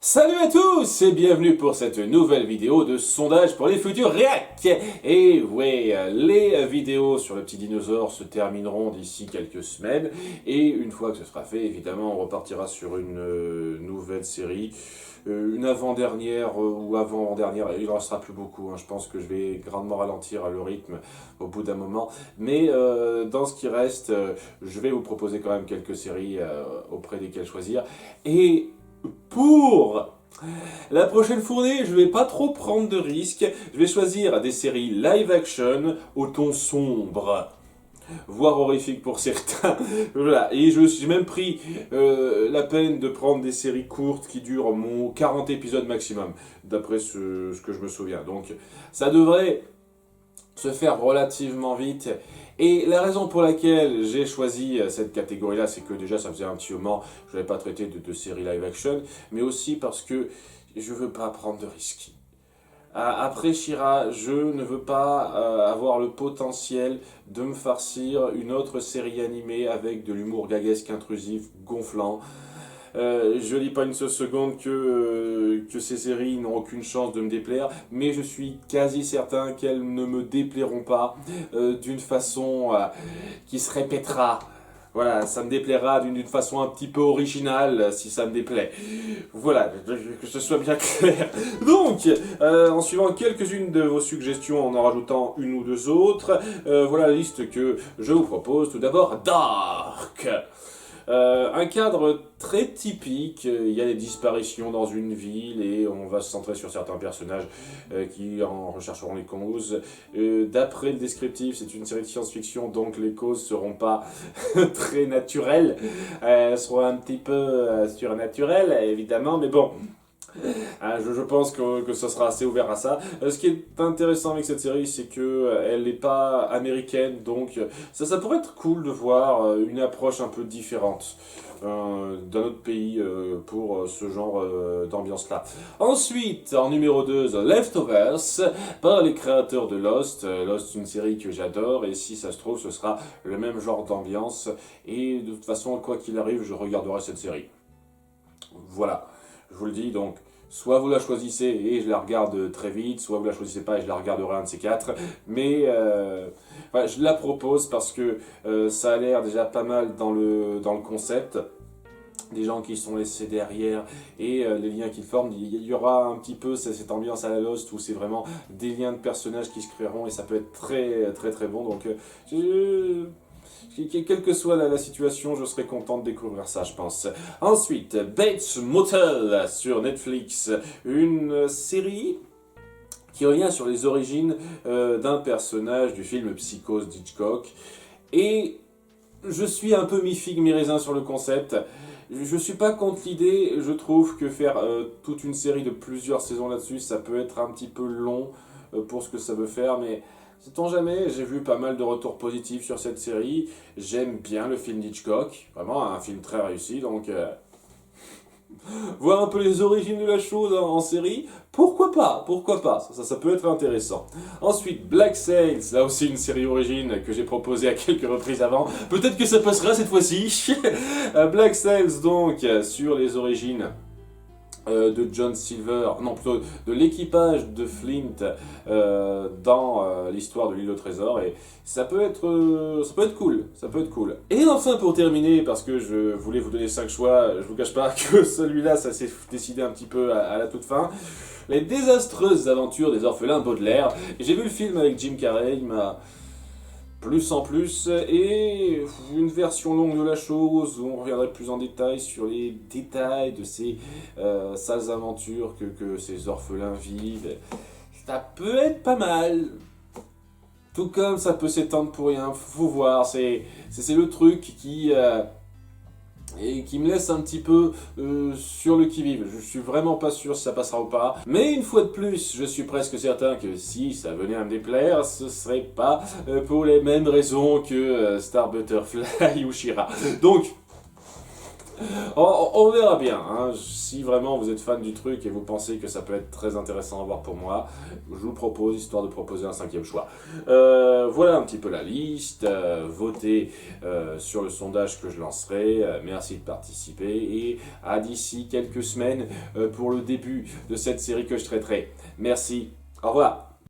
Salut à tous et bienvenue pour cette nouvelle vidéo de sondage pour les futurs réacs. Et oui, les vidéos sur le petit dinosaure se termineront d'ici quelques semaines. Et une fois que ce sera fait, évidemment, on repartira sur une nouvelle série. Une avant-dernière ou avant-dernière, il n'en restera plus beaucoup. Je pense que je vais grandement ralentir le rythme au bout d'un moment. Mais dans ce qui reste, je vais vous proposer quand même quelques séries auprès desquelles choisir. Et pour la prochaine fournée, je vais pas trop prendre de risques. Je vais choisir des séries live action au ton sombre, voire horrifique pour certains. Voilà. Et j'ai même pris la peine de prendre des séries courtes qui durent 40 épisodes maximum, d'après ce que je me souviens. Donc ça devrait se faire relativement vite. Et la raison pour laquelle j'ai choisi cette catégorie-là, c'est que déjà ça faisait un petit moment que je n'avais pas traité de séries live action, mais aussi parce que je veux pas prendre de risques. Après She-Ra, je ne veux pas avoir le potentiel de me farcir une autre série animée avec de l'humour gaguesque intrusif, gonflant. Je dis pas une seule seconde que ces séries n'ont aucune chance de me déplaire, mais je suis quasi certain qu'elles ne me déplairont pas d'une façon qui se répétera. Voilà, ça me déplaira d'une façon un petit peu originale si ça me déplaît. Voilà, que ce soit bien clair. Donc, en suivant quelques-unes de vos suggestions, en rajoutant une ou deux autres, voilà la liste que je vous propose. Tout d'abord, Dark. Un cadre très typique, il y a des disparitions dans une ville et on va se centrer sur certains personnages qui en rechercheront les causes. D'après le descriptif, c'est une série de science-fiction, donc les causes seront pas très naturelles, elles seront un petit peu surnaturelles évidemment, mais bon. Je pense que ce sera assez ouvert à ça. Ce qui est intéressant avec cette série, c'est qu'elle n'est pas américaine, donc ça pourrait être cool de voir une approche un peu différente d'un autre pays pour ce genre d'ambiance-là. Ensuite, en numéro 2, The Leftovers, par les créateurs de Lost. Lost, une série que j'adore, et si ça se trouve, ce sera le même genre d'ambiance. Et de toute façon, quoi qu'il arrive, je regarderai cette série. Voilà. Je vous le dis, donc, soit vous la choisissez et je la regarde très vite, soit vous la choisissez pas et je la regarderai un de ces quatre. Mais je la propose parce que ça a l'air déjà pas mal dans le concept. Des gens qui sont laissés derrière et les liens qu'ils forment. Il y aura un petit peu cette ambiance à la Lost où c'est vraiment des liens de personnages qui se créeront et ça peut être très très très bon. Donc, quelle que soit la situation, je serais content de découvrir ça, je pense. Ensuite, Bates Motel sur Netflix, une série qui revient sur les origines d'un personnage du film Psychose d'Hitchcock. Et je suis un peu mi-figue, mi-raisin sur le concept. Je suis pas contre l'idée, je trouve que faire toute une série de plusieurs saisons là-dessus, ça peut être un petit peu long pour ce que ça veut faire, mais sait-on jamais, j'ai vu pas mal de retours positifs sur cette série. J'aime bien le film d'Hitchcock, vraiment un film très réussi, donc voir un peu les origines de la chose en série, pourquoi pas, ça peut être intéressant. Ensuite, Black Sails, là aussi une série origine que j'ai proposée à quelques reprises avant, peut-être que ça passera cette fois-ci. Black Sails donc, sur les origines de John Silver, non plutôt de l'équipage de Flint dans l'histoire de l'île au trésor, et ça peut être cool, Et enfin pour terminer, parce que je voulais vous donner 5 choix, je vous cache pas que celui-là ça s'est décidé un petit peu à la toute fin, Les désastreuses aventures des orphelins Baudelaire. J'ai vu le film avec Jim Carrey, il m'a plus en plus, et une version longue de la chose où on reviendrait plus en détail sur les détails de ces sales aventures que ces orphelins vivent. Ça peut être pas mal. Tout comme ça peut s'étendre pour rien, faut voir, c'est le truc qui me laisse un petit peu sur le qui-vive. Je suis vraiment pas sûr si ça passera ou pas. Mais une fois de plus, je suis presque certain que si ça venait à me déplaire, ce serait pas pour les mêmes raisons que Star Butterfly ou She-Ra. Donc, On verra bien, hein. Si vraiment vous êtes fan du truc et vous pensez que ça peut être très intéressant à voir pour moi, je vous propose, histoire de proposer un cinquième choix. Voilà un petit peu la liste, votez sur le sondage que je lancerai, merci de participer et à d'ici quelques semaines pour le début de cette série que je traiterai. Merci, au revoir.